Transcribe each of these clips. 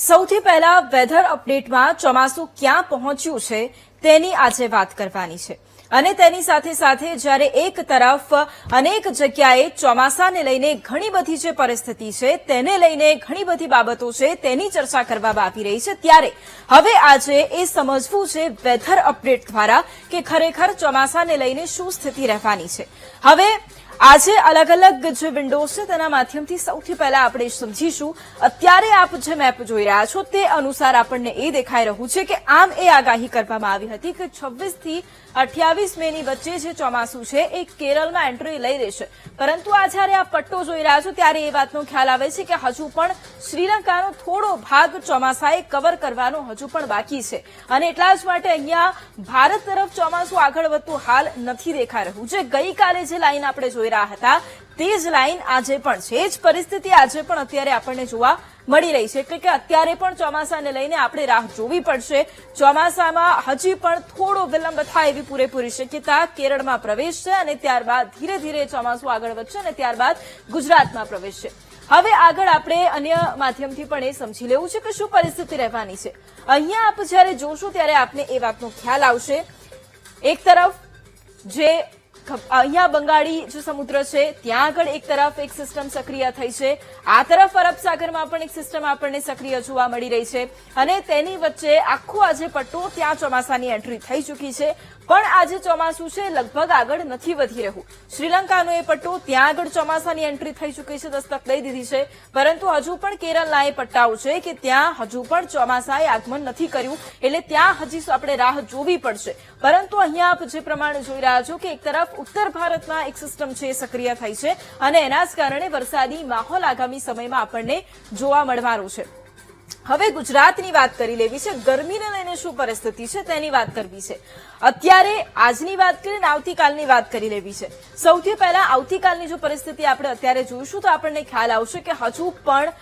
સૌથી પહેલા વેધર અપડેટમાં ચોમાસું ક્યાં પહોંચ્યું છે તેની આજે વાત કરવાની છે અને તેની સાથે સાથે જ્યારે એક તરફ અનેક જગ્યાએ ચોમાસાને લઈને ઘણી બધી જે પરિસ્થિતિ છે તેને લઈને ઘણી બધી બાબતો છે તેની ચર્ચા કરવામાં આવી રહી છે ત્યારે હવે આજે એ સમજવું છે વેધર અપડેટ દ્વારા કે ખરેખર ચોમાસાને લઈને શું સ્થિતિ રહેવાની છે। હવે આજે અલગ અલગ જે વિન્ડોઝ છે તેના માધ્યમથી સૌથી પહેલા આપણે સમજીશું। અત્યારે આપ જે મેપ જોઈ રહ્યા છો તે અનુસાર આપણને એ દેખાઈ રહ્યું છે કે આમ એ આગાહી કરવામાં આવી હતી કે 26 થી 28 મેની વચ્ચે જે ચોમાસું છે એ કેરળમાં એન્ટ્રી લઈ લેશે, પરંતુ આ જ્યારે આ પટ્ટો જોઈ રહ્યા છો ત્યારે એ વાતનો ખ્યાલ આવે છે કે હજુ પણ શ્રીલંકાનો થોડો ભાગ ચોમાસાએ કવર કરવાનો હજુ પણ બાકી છે અને એટલા જ માટે અહીંયા ભારત તરફ ચોમાસું આગળ વધતું હાલ નથી દેખાઈ રહ્યું। જે ગઈકાલે જે લાઈન આપણે જોઈ રહ્યા હતા તે જ લાઈન આજે પણ છે, જ પરિસ્થિતિ આજે પણ અત્યારે આપણને જોવા મળી રહી છે, એટલે કે અત્યારે પણ ચોમાસાને લઈને આપણે રાહ જોવી પડશે। ચોમાસામાં હજી પણ થોડો વિલંબ થાય એવી પૂરેપૂરી શક્યતા કેરળમાં પ્રવેશશે અને ત્યારબાદ ધીરે ધીરે ચોમાસું આગળ વધશે અને ત્યારબાદ ગુજરાતમાં પ્રવેશશે। હવે આગળ આપણે અન્ય માધ્યમથી પણ એ સમજી લેવું છે કે શું પરિસ્થિતિ રહેવાની છે। અહીંયા આપ જ્યારે જોશો ત્યારે આપને એ વાતનો ખ્યાલ આવશે। એક તરફ જે અહીંયા બંગાળી જે સમુદ્ર છે ત્યાં આગળ એક તરફ એક સિસ્ટમ સક્રિય થઈ છે, આ તરફ અરબ સાગરમાં પણ એક સિસ્ટમ આપણને સક્રિય જોવા મળી રહી છે અને તેની વચ્ચે આખો આજે પટ્ટો ત્યાં ચોમાસાની એન્ટ્રી થઈ ચૂકી છે, પણ આજે ચોમાસું છે લગભગ આગળ નથી વધી રહ્યું। શ્રીલંકાનો એ પટ્ટો ત્યાં આગળ ચોમાસાની એન્ટ્રી થઈ ચૂકી છે, દસ્તક લઈ દીધી છે, પરંતુ હજુ પણ કેરળના એ પટ્ટાઓ છે કે ત્યાં હજુ પણ ચોમાસાએ આગમન નથી કર્યું, એટલે ત્યાં હજી આપણે રાહ જોવી પડશે। પરંતુ અહીંયા આપ જે પ્રમાણે જોઈ રહ્યા છો કે એક તરફ ઉત્તર ભારતમાં એક સિસ્ટમ છે સક્રિય થઈ છે અને એના જ કારણે વરસાદી માહોલ આગામી સમયમાં આપણને જોવા મળવાનો છે। હવે ગુજરાતની વાત કરી લેવી છે, ગરમીને લઈને શું પરિસ્થિતિ છે તેની વાત કરવી છે। અત્યારે આજની વાત કરીને આવતીકાલની વાત કરી લેવી છે। સૌથી પહેલા આવતીકાલની જો પરિસ્થિતિ આપણે અત્યારે જોઈશું તો આપણને ખ્યાલ આવશે કે હજુ પણ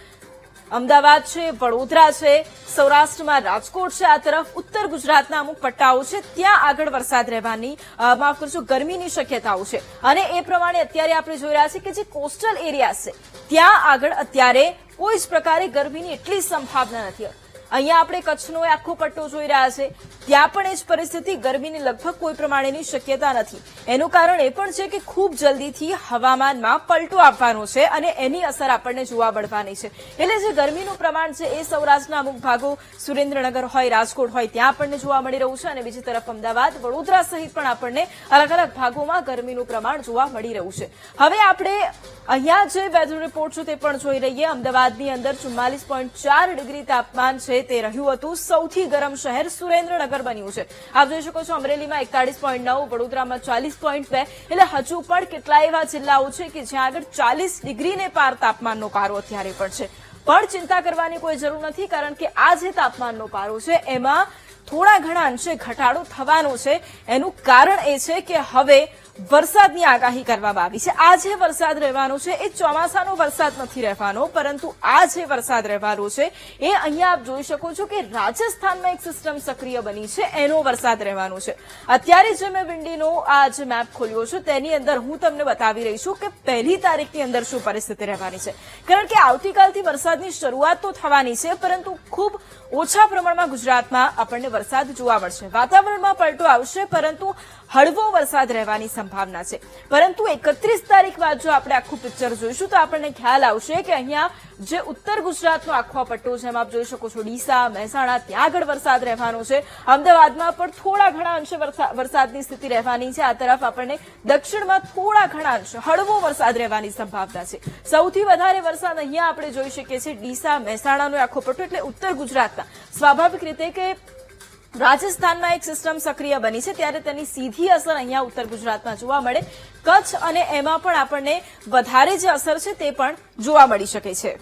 અમદાવાદ છે, વડોદરા છે, સૌરાષ્ટ્રમાં રાજકોટ છે, આ તરફ ઉત્તર ગુજરાતના અમુક પટ્ટાઓ છે ત્યાં આગળ વરસાદ રહેવાની માફ કરજો ગરમીની શક્યતાઓ છે અને એ પ્રમાણે અત્યારે આપણે જોઈ રહ્યા છીએ કે જે કોસ્ટલ એરિયા છે ત્યાં આગળ અત્યારે કોઈ જ પ્રકારે ગરમીની એટલી સંભાવના નથી। અહીંયા આપણે કચ્છનો આખો પટ્ટો જોઈ રહ્યા છે ત્યાં પણ એ જ પરિસ્થિતિ, ગરમીની લગભગ કોઈ પ્રમાણેની શક્યતા નથી। એનું કારણ એ પણ છે કે ખૂબ જલ્દીથી હવામાનમાં પલટો આવવાનો છે અને એની અસર આપણને જોવા મળવાની છે, એટલે જે ગરમીનું પ્રમાણ છે એ સૌરાષ્ટ્રના અમુક ભાગો સુરેન્દ્રનગર હોય, રાજકોટ હોય ત્યાં આપણને જોવા મળી રહ્યું છે અને બીજી તરફ અમદાવાદ, વડોદરા સહિત પણ આપણને અલગ અલગ ભાગોમાં ગરમીનું પ્રમાણ જોવા મળી રહ્યું છે। હવે આપણે અહીંયા જે વેધર રિપોર્ટ છે તે પણ જોઈ રહીએ। અમદાવાદની અંદર 44.4 ડિગ્રી તાપમાન છે તે રહ્યું હતું, સૌથી ગરમ શહેર સુરેન્દ્રનગર બન્યું છે। આપ જોઈ શકો છો અમરેલીમાં 41.9, વડોદરામાં 40.2, એટલે હજુ પણ કેટલા એવા જિલ્લાઓ છે કે જ્યાં આગળ 40 ડિગ્રીને પાર તાપમાનનો પારો અત્યારે પણ છે, પણ ચિંતા કરવાની કોઈ જરૂર નથી કારણ કે આ જે તાપમાનનો પારો છે એમાં થોડા ઘણા અંશે ઘટાડો થવાનો છે। એનું કારણ એ છે કે હવે વરસાદની આગાહી કરવામાં આવી છે। આ જે વરસાદ રહેવાનો છે એ ચોમાસાનો વરસાદ નથી રહેવાનો, પરંતુ આ જે વરસાદ રહેવાનો છે એ અહીંયા આપ જોઈ શકો છો કે રાજસ્થાનમાં એક સિસ્ટમ સક્રિય બની છે એનો વરસાદ રહેવાનો છે। અત્યારે જે મેં વિંડીનો આ જે મેપ ખોલ્યો છે તેની અંદર હું તમને બતાવી રહી છું કે 1 તારીખની અંદર શું પરિસ્થિતિ રહેવાની છે, કારણ કે આવતીકાલથી વરસાદની શરૂઆત તો થવાની છે પરંતુ ખૂબ ઓછા પ્રમાણમાં ગુજરાતમાં આપણને વરસાદ જોવા મળશે। વાતાવરણમાં પલટો આવશે પરંતુ હળવો વરસાદ રહેવાની સંભાવના છે, પરંતુ 31 તારીખ બાદ જો આપણે આખું પિક્ચર જોઈશું તો આપણને ખ્યાલ આવશે કે અહીંયા જે ઉત્તર ગુજરાતનો આખો પટ્ટો છે એમાં આપ જોઈ શકો છો ડીસા, મહેસાણા ત્યાં આગળ વરસાદ રહેવાનો છે, અમદાવાદમાં પણ થોડા ઘણા અંશે વરસાદની સ્થિતિ રહેવાની છે, આ તરફ આપણને દક્ષિણમાં થોડા ઘણા અંશે હળવો વરસાદ રહેવાની સંભાવના છે। સૌથી વધારે વરસાદ અહીંયા આપણે જોઈ શકીએ છીએ ડીસા, મહેસાણાનો આખો પટ્ટો, એટલે ઉત્તર ગુજરાતના સ્વાભાવિક રીતે કે રાજસ્થાનમાં એક સિસ્ટમ સક્રિય બની છે ત્યારે તેની સીધી અસર અહીંયા ઉત્તર ગુજરાતમાં જોવા મળે। કચ્છ અને એમાં પણ આપણને વધારે જે અસર છે તે પણ જોવા મળી શકે છે।